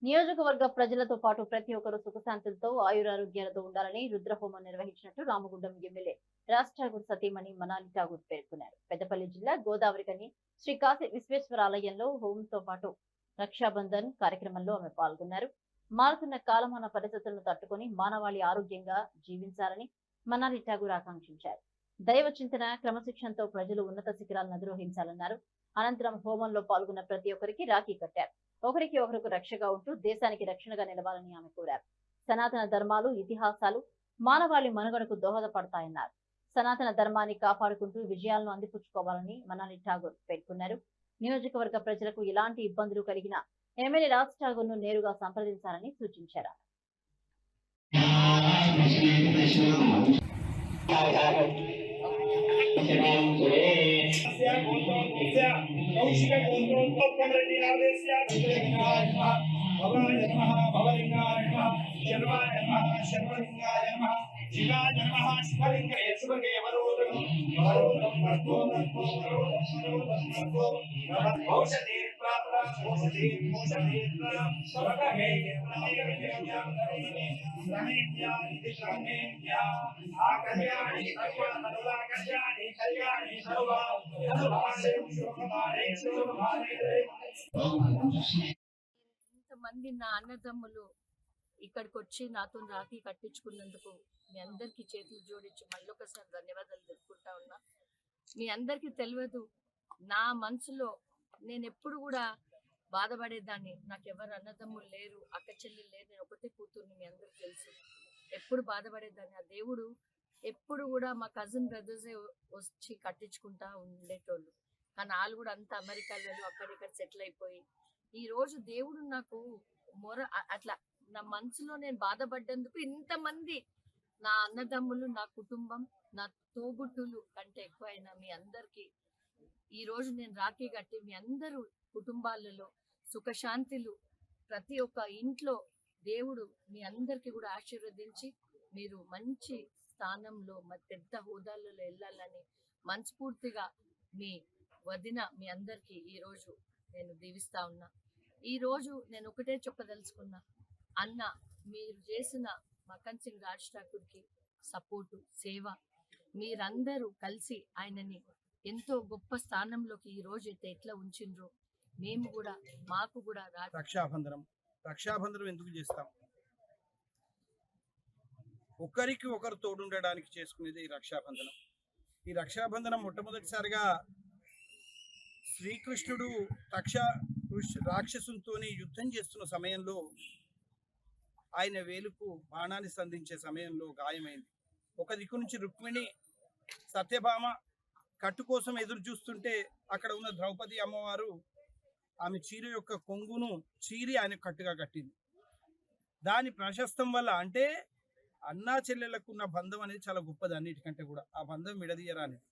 నియోజకవర్గ ప్రజలతో పాటు ప్రతి ఒక్కరూ సుఖశాంతులతో ఆయురారోగ్యాలతో ఉండాలని రుద్రహోమం నిర్వహించినట్టు రామగుండం ఎమ్మెల్యే రాజ్ ఠాగూర్ సతీమణి మనాలి ఠాగూర్ పేర్కొన్నారు. పెద్దపల్లి జిల్లా గోదావరికని శ్రీ కాశీ విశ్వేశ్వర ఆలయంలో హోమంతో పాటు రక్షాబంధన్ కార్యక్రమంలో ఆమె పాల్గొన్నారు. మారుతున్న కాలమాన పరిస్థితులను తట్టుకుని మానవాళి ఆరోగ్యంగా జీవించాలని మనాలి ఠాగూర్ ఆకాంక్షించారు. దైవ చింతన క్రమశిక్షణతో ప్రజలు ఉన్నత శిఖరాలను అధిరోహించాలన్నారు. అనంతరం హోమంలో పాల్గొన్న ప్రతి ఒక్కరికి రాఖీ కట్టారు. ఒకరికి ఒకరికి రక్షగా ఉంటూ దేశానికి రక్షణగా నిలవాలని ఆమె కోరారు. సనాతన ధర్మాలు, ఇతిహాసాలు మానవాళి మనుగడకు దోహదపడతాయన్నారు. సనాతన ధర్మాన్ని కాపాడుకుంటూ విజయాలను అందిపుచ్చుకోవాలని మనాలి ఠాగూర్ పేర్కొన్నారు. నియోజకవర్గ ప్రజలకు ఎలాంటి ఇబ్బందులు కలిగినా ఎమ్మెల్యే రాజ్ ఠాగూర్ ను నేరుగా సంప్రదించాలని సూచించారు. ఇంతమంది నా అన్నదమ్ములు ఇక్కడికి వచ్చి నాతో రాఖీ కట్టించుకున్నందుకు మీ అందరికి చేతులు జోడించి మళ్ళొకసారి ధన్యవాదాలు తెలుపుకుంటా ఉన్నా. మీ అందరికి తెలియదు, నా మనసులో నేను ఎప్పుడు కూడా బాధపడేదాన్ని. నాకు ఎవరు అన్నదమ్ములు లేరు, అక్క చెల్లెలు లేరు, నేను ఒకటే కూతుర్ని, మీ అందరికి తెలుసు. ఎప్పుడు బాధపడేదాన్ని. ఆ దేవుడు ఎప్పుడు కూడా మా కజిన్ బ్రదర్సే వచ్చి కట్టించుకుంటా ఉండేటోళ్ళు. కానీ వాళ్ళు కూడా అంత అమెరికాలో అక్కడిక్కడ సెటిల్ అయిపోయి ఈ రోజు దేవుడు నాకు అట్లా నా మనసులో నేను బాధపడ్డందుకు ఇంతమంది నా అన్నదమ్ములు, నా కుటుంబం, నా తోబుట్టులు కంటే ఎక్కువైనా మీ అందరికి ఈ రోజు నేను రాఖీ కట్టి మీ అందరూ కుటుంబాలలో సుఖశాంతులు, ప్రతి ఒక్క ఇంట్లో దేవుడు మీ అందరికి కూడా ఆశీర్వదించి మీరు మంచి స్థానంలో పెద్ద హోదాలలో వెళ్ళాలని మనస్ఫూర్తిగా మీ వదిన మీ అందరికి ఈ రోజు నేను దీవిస్తా ఉన్నా. ఈ రోజు నేను ఒకటే చెప్పదలుచుకున్నా, అన్న మీరు చేసిన మకన్ సింగ్ రాజ్ ఠాకూర్కి సపోర్టు, సేవ, మీరందరూ కలిసి ఆయనని ఎంతో గొప్ప స్థానంలోకి ఈ రోజు అయితే ఎట్లా ఉంచిండ్రో మేము కూడా, మాకు కూడా రక్షాబంధనం ఎందుకు చేస్తాం? ఒకరికి ఒకరు తోడుండడానికి చేసుకునేది ఈ రక్షాబంధనం. ఈ రక్షాబంధనం మొట్టమొదటిసారిగా శ్రీకృష్ణుడు రాక్షసునితో యుద్ధం చేస్తున్న సమయంలో ఆయన వేలుకు బాణాన్ని సంధించే సమయంలో గాయమైంది. ఒక దిక్కు నుంచి రుక్మిణి సత్యభామ కట్టు కోసం ఎదురు చూస్తుంటే అక్కడ ఉన్న ద్రౌపది అమ్మవారు ఆమె చీర యొక్క కొంగును చీరి ఆయన కట్టుగా కట్టింది. దాని ప్రశస్తం వల్ల, అంటే అన్నా చెల్లెలకు ఉన్న బంధం అనేది చాలా గొప్పది, అన్నిటికంటే కూడా ఆ బంధం విడదీయరానిది.